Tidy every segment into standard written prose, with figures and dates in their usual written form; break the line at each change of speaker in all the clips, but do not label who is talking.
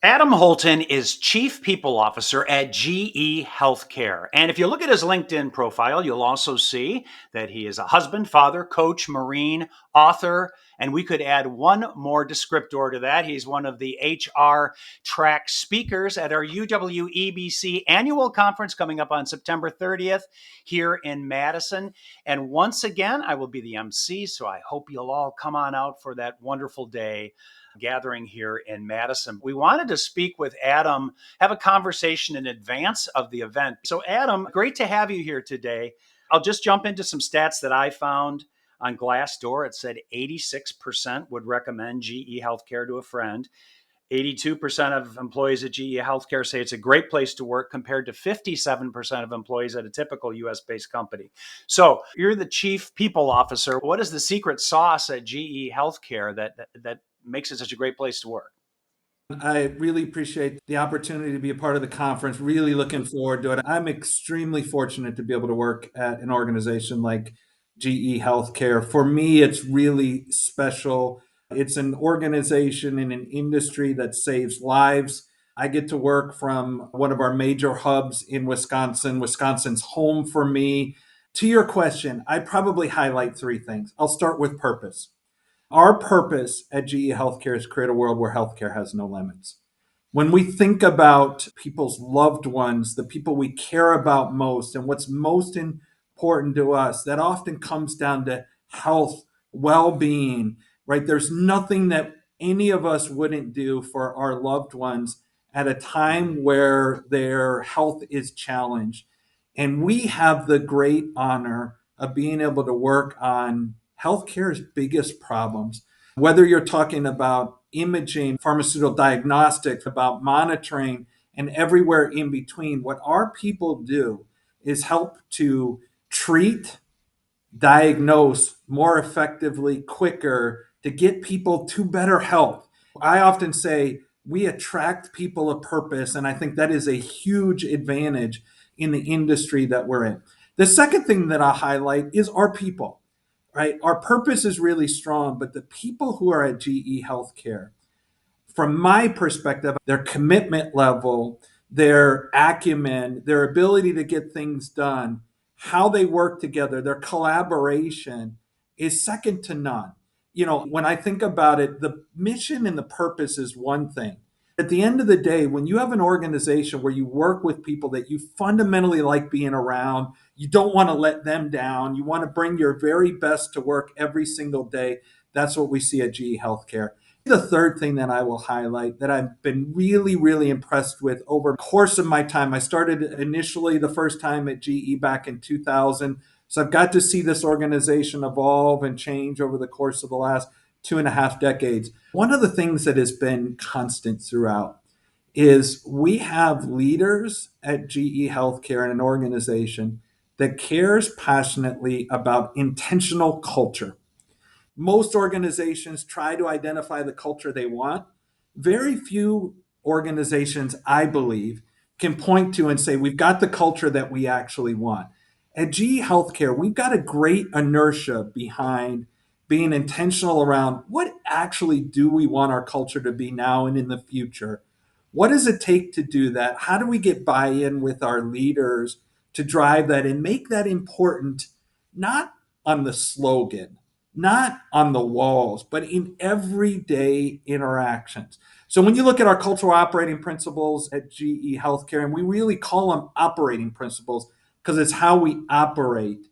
Adam Holton is Chief People Officer at GE Healthcare. And if you look at his LinkedIn profile, you'll also see that he is a husband, father, coach, Marine, author, and we could add one more descriptor to that. He's one of the HR track speakers at our UWEBC Annual Conference coming up on September 30th here in Madison. And once again, I will be the MC, so I hope you'll all come on out for that wonderful day gathering here in Madison. We wanted to speak with Adam, have a conversation in advance of the event. So, Adam, great to have you here today. I'll just jump into some stats that I found on Glassdoor. It said 86% would recommend GE Healthcare to a friend. 82% of employees at GE Healthcare say it's a great place to work compared to 57% of employees at a typical US based company. So you're the chief people officer. What is the secret sauce at GE Healthcare that makes it such a great place to work?
I really appreciate the opportunity to be a part of the conference. Really looking forward to it. I'm extremely fortunate to be able to work at an organization like GE Healthcare. For me, it's really special. It's an organization in an industry that saves lives. I get to work from one of our major hubs in Wisconsin. Wisconsin's home for me. To your question, I probably highlight three things. I'll start with purpose. Our purpose at GE Healthcare is create a world where healthcare has no limits. When we think about people's loved ones, the people we care about most, and what's most important to us, that often comes down to health, well being, right? There's nothing that any of us wouldn't do for our loved ones at a time where their health is challenged. And we have the great honor of being able to work on healthcare's biggest problems, whether you're talking about imaging, pharmaceutical diagnostics, about monitoring, and everywhere in between. What our people do is help to treat, diagnose more effectively, quicker, to get people to better health. I often say we attract people of purpose, and I think that is a huge advantage in the industry that we're in. The second thing that I'll highlight is our people, right? Our purpose is really strong, but the people who are at GE Healthcare, from my perspective, their commitment level, their acumen, their ability to get things done, how they work together, their collaboration is second to none. You know, when I think about it, the mission and the purpose is one thing. At the end of the day, when you have an organization where you work with people that you fundamentally like being around, you don't want to let them down, you want to bring your very best to work every single day. That's what we see at GE Healthcare. The third thing that I will highlight that I've been really, really impressed with over the course of my time, I started initially the first time at GE back in 2000. So I've got to see this organization evolve and change over the course of the last 2.5 decades. One of the things that has been constant throughout is we have leaders at GE Healthcare in an organization that cares passionately about intentional culture. Most organizations try to identify the culture they want. Very few organizations, I believe, can point to and say, we've got the culture that we actually want. At GE Healthcare, we've got a great inertia behind being intentional around what actually do we want our culture to be now and in the future. What does it take to do that? How do we get buy in with our leaders to drive that and make that important, not on the slogan, not on the walls, but in everyday interactions? So when you look at our cultural operating principles at GE Healthcare, and we really call them operating principles because it's how we operate,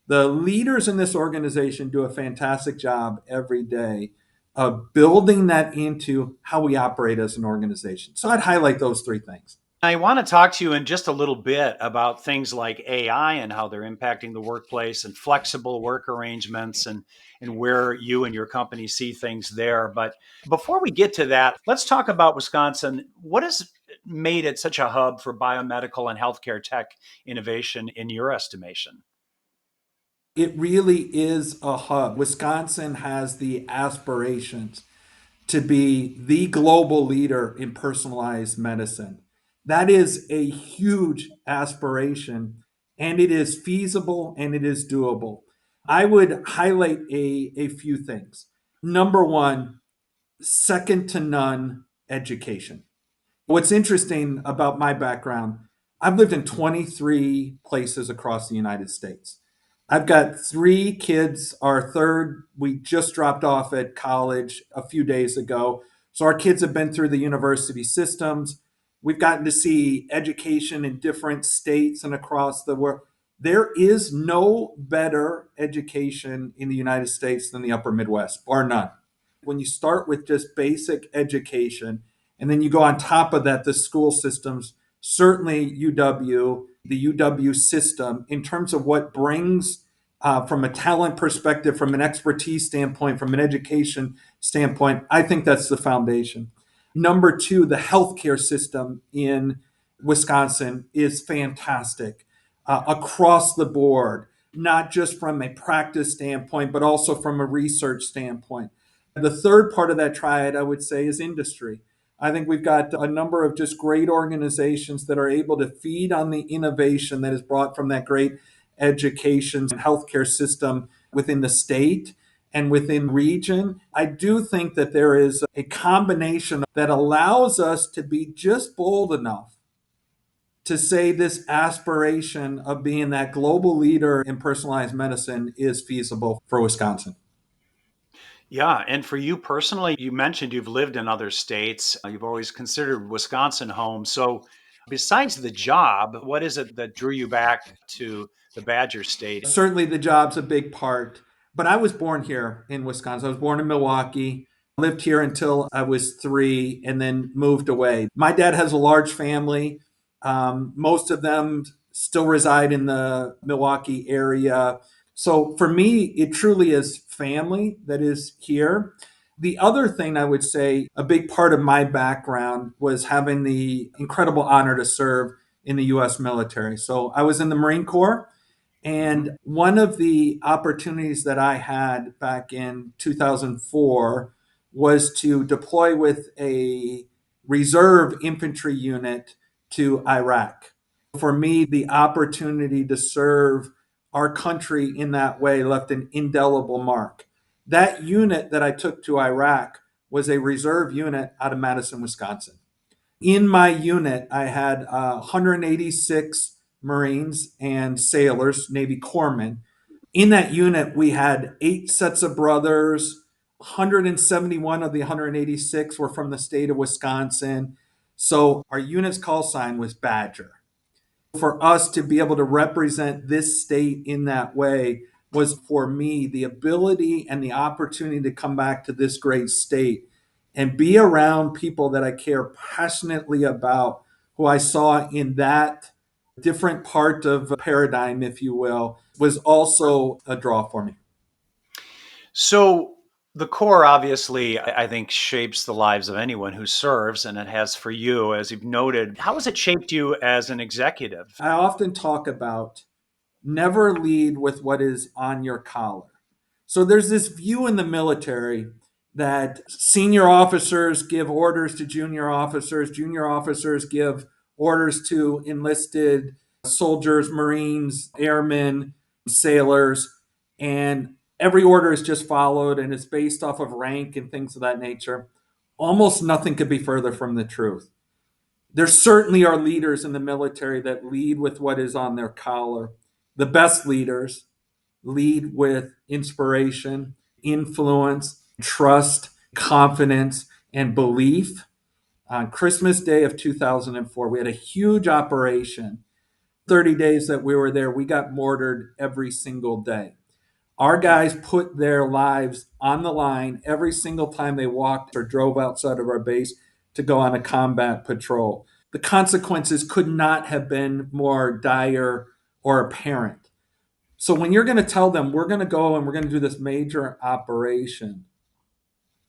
the leaders in this organization do a fantastic job every day of building that into how we operate as an organization. So I'd highlight those three things.
I want to talk to you in just a little bit about things like AI and how they're impacting the workplace and flexible work arrangements and where you and your company see things there. But before we get to that, let's talk about Wisconsin. What has made it such a hub for biomedical and healthcare tech innovation in your estimation?
It really is a hub. Wisconsin has the aspirations to be the global leader in personalized medicine. That is a huge aspiration, and it is feasible and it is doable. I would highlight a few things. Number one, second to none education. What's interesting about my background, I've lived in 23 places across the United States. I've got three kids. Our third, we just dropped off at college a few days ago. So our kids have been through the university systems. We've gotten to see education in different states and across the world. There is no better education in the United States than the upper Midwest, bar none. When you start with just basic education, and then you go on top of that, the school systems, certainly the UW system, in terms of what brings from a talent perspective, from an expertise standpoint, from an education standpoint, I think that's the foundation. Number two, the healthcare system in Wisconsin is fantastic across the board, not just from a practice standpoint, but also from a research standpoint. The third part of that triad, I would say, is industry. I think we've got a number of just great organizations that are able to feed on the innovation that is brought from that great education and healthcare system within the state and within region. I do think that there is a combination that allows us to be just bold enough to say this aspiration of being that global leader in personalized medicine is feasible for Wisconsin.
Yeah. And for you personally, you mentioned you've lived in other states. You've always considered Wisconsin home. So, besides the job, what is it that drew you back to the Badger State?
Certainly, the job's a big part, but I was born here in Wisconsin. I was born in Milwaukee, lived here until I was three, and then moved away. My dad has a large family. Most of them still reside in the Milwaukee area. So for me, it truly is family that is here. The other thing I would say, a big part of my background was having the incredible honor to serve in the US military. So I was in the Marine Corps.
Mhm.
And one of the opportunities that I had back in 2004 was to deploy with a reserve infantry unit to Iraq. For me, the opportunity to serve our country in that way left an indelible mark. That unit that I took to Iraq was a reserve unit out of Madison, Wisconsin. In my unit, I had 186 Marines and sailors, Navy corpsmen. In that unit, we had 8 sets of brothers. 171 of the 186 were from the state of Wisconsin. So our unit's call sign was Badger. For us to be able to represent this state in that way was, for me, the ability and the opportunity to come back to this great state and be around people that I care passionately about, who I saw in that different part of paradigm, if you will, was also a draw for me.
So, the Corps obviously, I think, shapes the lives of anyone who serves, and it has for you, as you've noted. How has it shaped you as an executive?
I often talk about never lead with what is on your collar. So there's this view in the military that senior officers give orders to junior officers give orders to enlisted soldiers, Marines, airmen, sailors, and every order is just followed and it's based off of rank and things of that nature. Almost nothing could be further from the truth. There certainly are leaders in the military that lead with what is on their collar. The best leaders lead with inspiration, influence, trust, confidence, and belief. On Christmas Day of 2004, we had a huge operation. 30 days that we were there, we got mortared every single day. Our
Hmm.
guys put their lives on the line every single time they walked or drove outside of our base to go on a combat patrol. The consequences could not have been more dire or apparent. So when you're going to tell them we're going to go and we're going to do this major operation,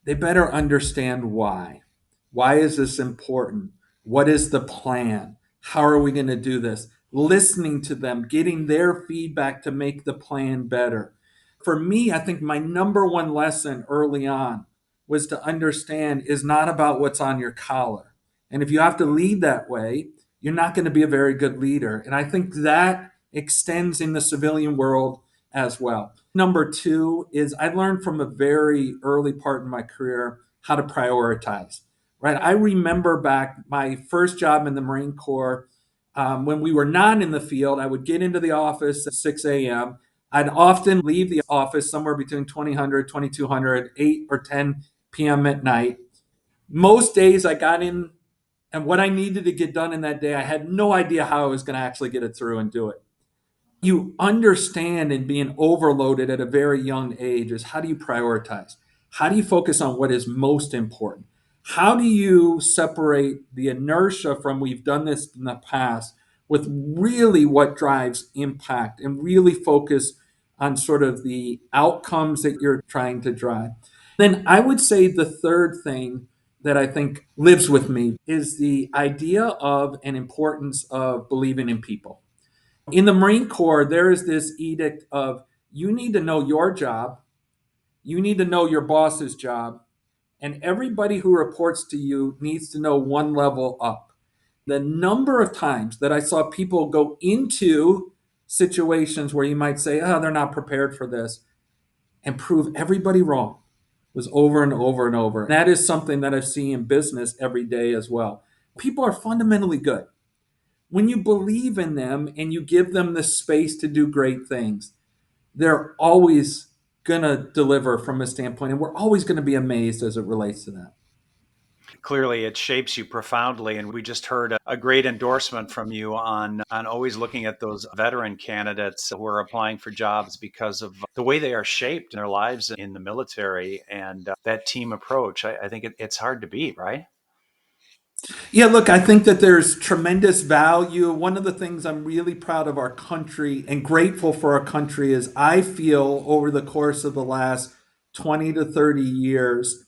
they better understand why. Why is this important? What is the plan? How are we going to do this? Listening to them, getting their feedback to make the plan better. For me, I think my number one lesson early on was to understand is not about what's on your collar. And if you have to lead that way, you're not going to be a very good leader. And I think that extends in the civilian world as well. Number two is I learned from a very early part in my career how to prioritize. right? I remember back my first job in the Marine Corps. When we were not in the field, I would get into the office at 6 a.m. I'd often leave the office somewhere between 2000, 2200, 8 or 10 p.m. at night. Most days I got in, and what I needed to get done in that day, I had no idea how I was going to actually get it through and do it. You understand and being overloaded at a very young age is how do you prioritize? How do you focus on what is most important? How do you separate the inertia from we've done this in the past with really what drives impact and really focus on sort of the outcomes that you're trying to drive? Then I would say the third thing that I think lives with me is the idea of and importance of believing in people. In the Marine Corps, there is this edict of you need to know your job, you need to know your boss's job, and everybody who reports to you needs to know one level up. The number of times that I saw people go into situations where you might say, oh, they're not prepared for this, and prove everybody wrong was over and over and over. And that is something that I see in business every day as well. People are fundamentally good. When you believe in them and you give them the space to do great things, they're always going to deliver from a standpoint, and we're always going to be amazed as it relates to that.
Clearly, it shapes you profoundly. And we just heard a great endorsement from you on always looking at those veteran candidates who are applying for jobs because of the way they are shaped in their lives in the military and that team approach. I think it's hard to beat, right?
Yeah, look, I think that there's tremendous value. One of the things I'm really proud of our country and grateful for our country is I feel over the course of the last 20 to 30 years,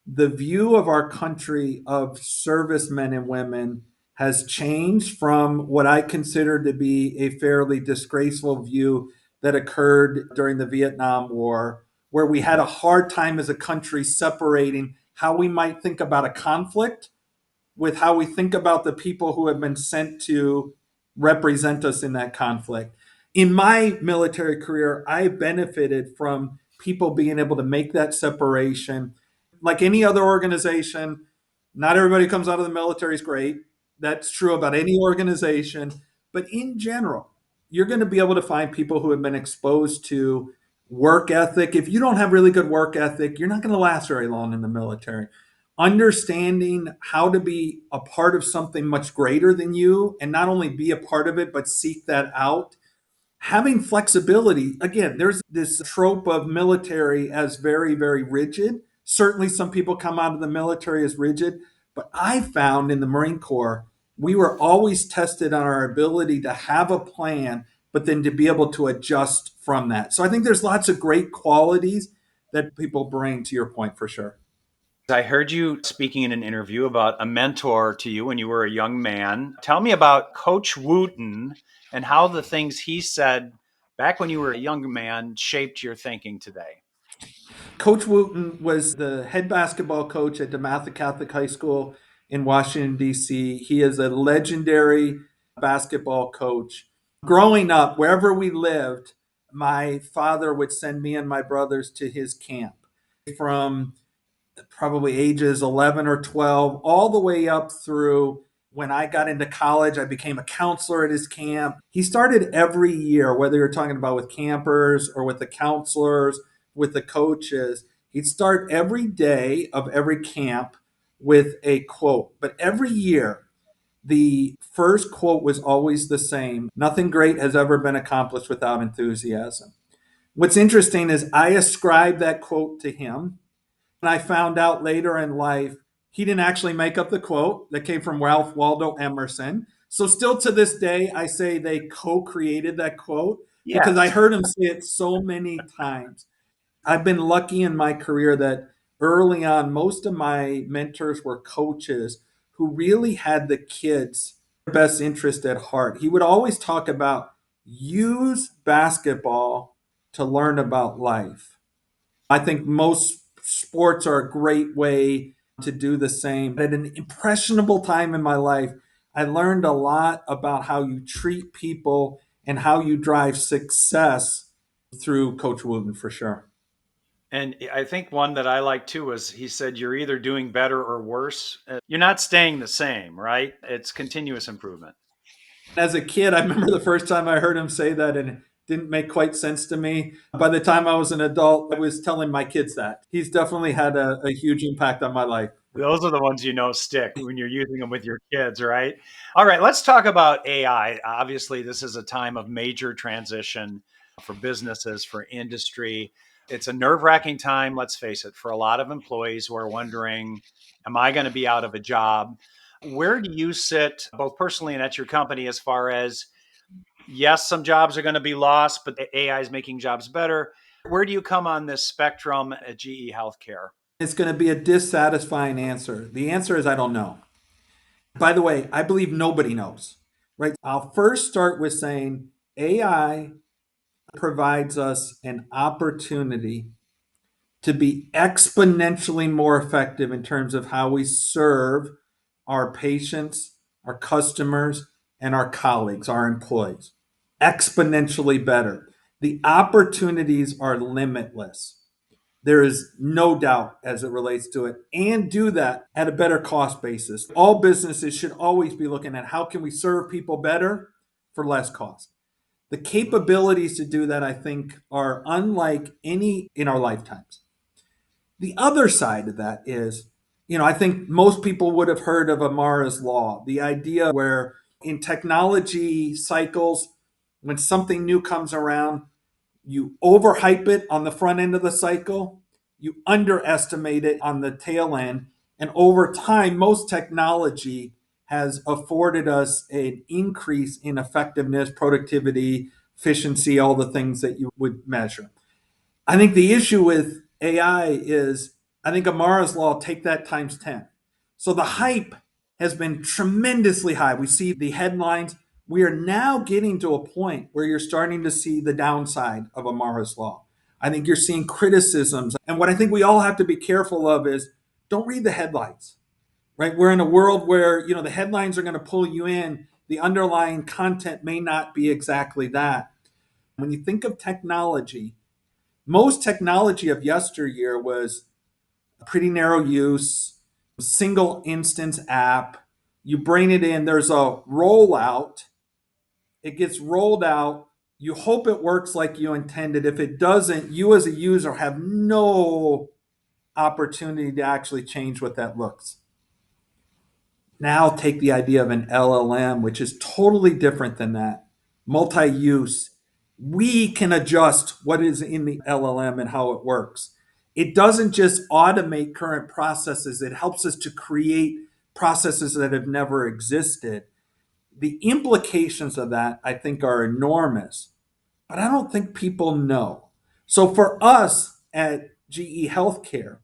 the view of our country of servicemen and women has changed from what I consider to be a fairly disgraceful view that occurred during the Vietnam War, where we had a hard time as a country separating how we might think about a conflict with how we think about the people who have been sent to represent us in that conflict. In my military career, I benefited from people being able to make that separation. Like any other organization, not everybody who comes out of the military is great. That's true about any organization. But in general, you're going to be able to find people who have been exposed to work ethic. If you don't have really good work ethic, you're not going to last very long in the military. Understanding how to be a part of something much greater than you and not only be a part of it, but seek that out. Having flexibility. Again, there's this trope of military as very, very rigid. Certainly, some people come out of the military as rigid, but I found in the Marine Corps, we were always tested on our ability to have a plan, but then to be able to adjust from that. So I think there's lots of great qualities that people bring to your point for sure.
I heard you speaking in an interview about a mentor to you when you were a young man. Tell me about Coach Wooten and how the things he said back when you were a young man shaped your thinking today.
Coach Wooten was the head basketball coach at DeMatha Catholic High School in Washington, D.C. He is a legendary basketball coach. Growing up, wherever we lived, my father would send me and my brothers to his camp from probably ages 11 or 12, all the way up through when I got into college. I became a counselor at his camp. He started every year, whether you're talking about with campers or with the counselors, with the coaches, he'd start every day of every camp with a quote. But every year, the first quote was always the same: nothing great has ever been accomplished without enthusiasm. What's interesting is I ascribe that quote to him, and I found out later in life he didn't actually make up the quote. That came from Ralph Waldo Emerson. So still to this day, I say they co-created that quote because I
Yes.
heard him say it so many times. I've been lucky in my career that early on, most of my mentors were coaches who really had the kids' best interest at heart. He would always talk about use basketball to learn about life. I think most sports are a great way to do the same. At an impressionable time in my life, I learned a lot about how you treat people and how you drive success through Coach Wooten for sure.
And I think one that I like too was he said, "You're either doing better or worse. You're not staying the same, right? It's continuous improvement."
As a kid, I remember the first time I heard him say that, and it didn't make quite sense to me. By the time I was an adult, I was telling my kids that. He's definitely had a huge impact on my life.
Those are the ones stick when you're using them with your kids, right? All right, let's talk about AI. Obviously, this is a time of major transition for businesses, for industry. It's a nerve wracking time, let's face it, for a lot of employees who are wondering, am I going to be out of a job? Where do you sit, both personally and at your company, as far as, yes, some jobs are going to be lost, but AI is making jobs better? Where do you come on this spectrum at GE Healthcare?
It's going to be a dissatisfying answer. The answer is I don't know. By the way, I believe nobody knows, right? I'll first start with saying AI provides us an opportunity to be exponentially more effective in terms of how we serve our patients, our customers, and our colleagues, our employees. Exponentially better. The opportunities are limitless. There is no doubt as it relates to it, and do that at a better cost basis. All businesses should always be looking at how can we serve people better for less cost. The capabilities to do that, I think, are unlike any in our lifetimes. The other side of that is, I think most people would have heard of Amara's law, the idea where in technology cycles, when something new comes around, you overhype it on the front end of the cycle, you underestimate it on the tail end, and over time, most technology has afforded us an increase in effectiveness, productivity, efficiency, all the things that you would measure. I think the issue with AI is, I think Amara's law, take that times 10. So the hype has been tremendously high. We see the headlines. We are now getting to a point where you're starting to see the downside of Amara's law. I think you're seeing criticisms. And what I think we all have to be careful of is, don't read the headlines, right? We're in a world where, the headlines are going to pull you in. The underlying content may not be exactly that. When you think of technology, most technology of yesteryear was pretty narrow use, single instance app. You bring it in, there's a rollout, it gets rolled out. You hope it works like you intended. If it doesn't, you as a user have no opportunity to actually change what that looks. Now take the idea of an LLM, which is totally different than that. Multi-use. We can adjust what is in the LLM and how it works. It doesn't just automate current processes, it helps us to create processes that have never existed. The implications of that, I think, are enormous, but I don't think people know. So for us at GE Healthcare,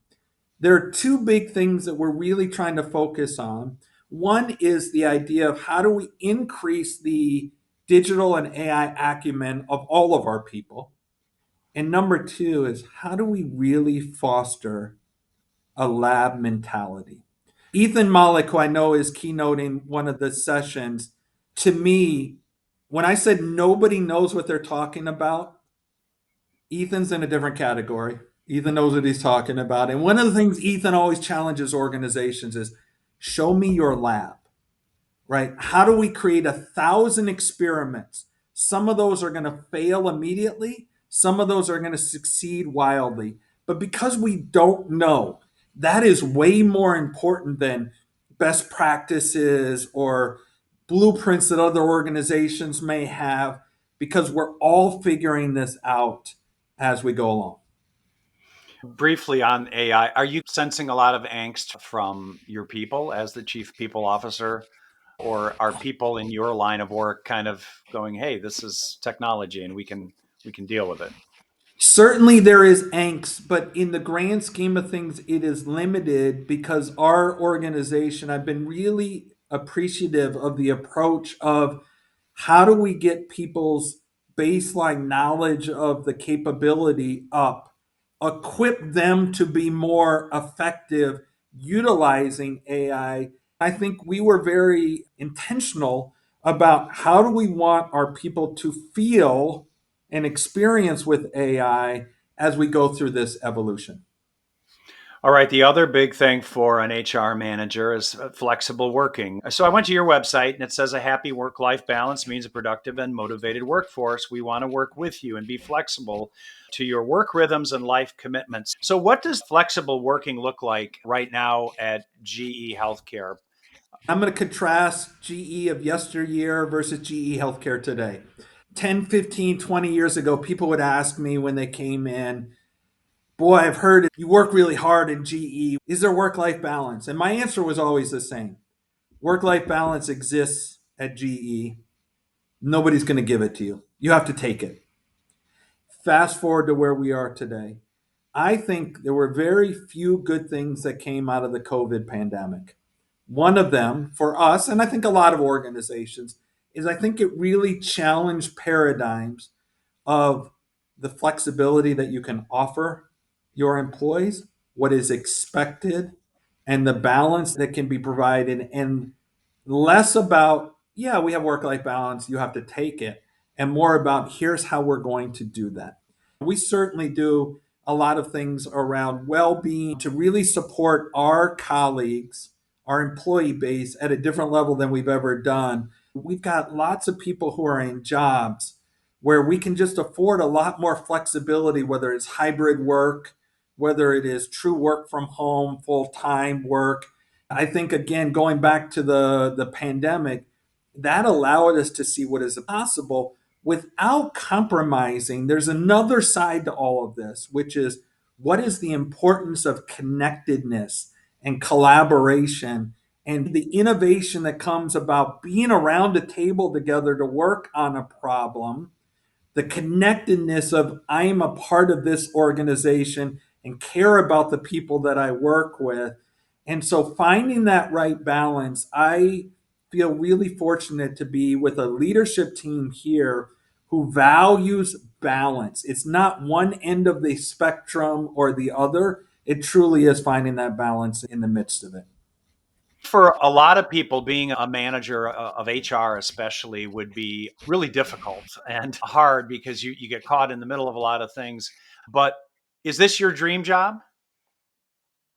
there are two big things that we're really trying to focus on. One is the idea of how do we increase the digital and AI acumen of all of our people. And number two is how do we really foster a lab mentality? Ethan Malik, who I know is keynoting one of the sessions, to me, when I said nobody knows what they're talking about, Ethan's in a different category. Ethan knows what he's talking about. And one of the things Ethan always challenges organizations is show me your lab, right? How do we create 1,000 experiments? Some of those are going to fail immediately, some of those are going to succeed wildly. But because we don't know, that is way more important than best practices or blueprints that other organizations may have, because we're all figuring this out as we go along.
Briefly on AI, are you sensing a lot of angst from your people as the chief people officer? Or are people in your line of work kind of going, hey, this is technology and we can deal with it?
Certainly there is angst, but in the grand scheme of things, it is limited because our organization, I've been really appreciative of the approach of how do we get people's baseline knowledge of the capability up, equip them to be more effective utilizing AI. I think we were very intentional about how do we want our people to feel and experience with AI as we go through this evolution.
All right. The other big thing for an HR manager is flexible working. So I went to your website and it says a happy work life balance means a productive and motivated workforce. We want to work with you and be flexible to your work rhythms and life commitments. So, what does flexible working look like right now at GE Healthcare?
I'm going to contrast GE of yesteryear versus GE healthcare today. 10, 15, 20 years ago, people would ask me when they came in, boy, I've heard you work really hard in GE. Is there work life balance? And my answer was always the same: work life balance exists at GE. Nobody's going to give it to you. You have to take it. Fast forward to where we are today. I think there were very few good things that came out of the COVID pandemic. One of them for us, and I think a lot of organizations, is I think it really challenged paradigms of the flexibility that you can offer your employees, what is expected, and the balance that can be provided, and less about, yeah, we have work life balance, you have to take it, and more about, here's how we're going to do that. We certainly do a lot of things around well being to really support our colleagues, our employee base at a different level than we've ever done. We've got lots of people who are in jobs where we can just afford a lot more flexibility, whether it's hybrid work, whether it is true work from home, full time work. I think, again, going back to the pandemic, that allowed us to see what is possible without compromising. There's another side to all of this, which is, what is the importance of connectedness and collaboration and the innovation that comes about being around a table together to work on a problem, the connectedness of, I am a part of this organization and care about the people that I work with. And so finding that right balance, I feel really fortunate to be with a leadership team here who values balance. It's not one end of the spectrum or the other. It truly is finding that balance in the midst of it.
For a lot of people, being a manager of HR, especially, would be really difficult and hard because you get caught in the middle of a lot of things. But is this your dream job?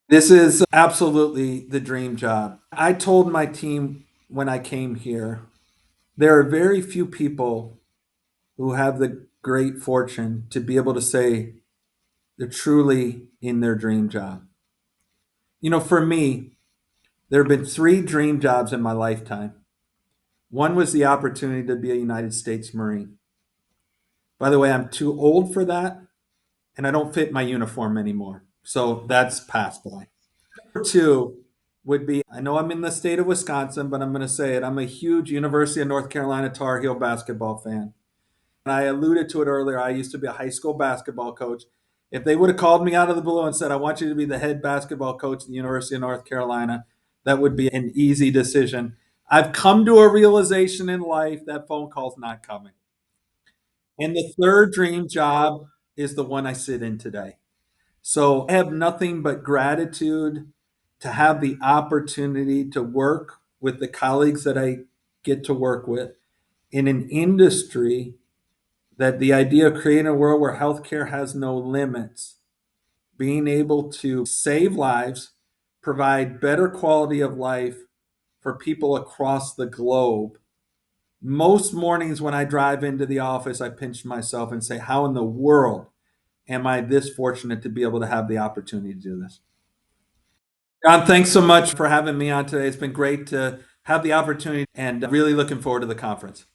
This is absolutely the dream job. I told my team when I came here, there are very few people who have the great fortune to be able to say they're truly in their dream job. For me, there have been three dream jobs in my lifetime. One was the opportunity to be a United States Marine. By the way, I'm too old for that, and I don't fit my uniform anymore. So that's passed by. Number two would be, I know I'm in the state of Wisconsin, but I'm going to say it. I'm a huge University of North Carolina Tar Heel basketball fan. And I alluded to it earlier. I used to be a high school basketball coach. If they would have called me out of the blue and said, I want you to be the head basketball coach at the University of North Carolina, that would be an easy decision. I've come to a realization in life that phone call's not coming. And the third dream job is the one I sit in today. So I have nothing but gratitude to have the opportunity to work with the colleagues that I get to work with in an industry that, the idea of creating a world where healthcare has no limits, being able to save lives, provide better quality of life for people across the globe. Most mornings when I drive into the office, I pinch myself and say, how in the world am I this fortunate to be able to have the opportunity to do this? John, thanks so much for having me on today. It's been great to have the opportunity, and really looking forward to the conference.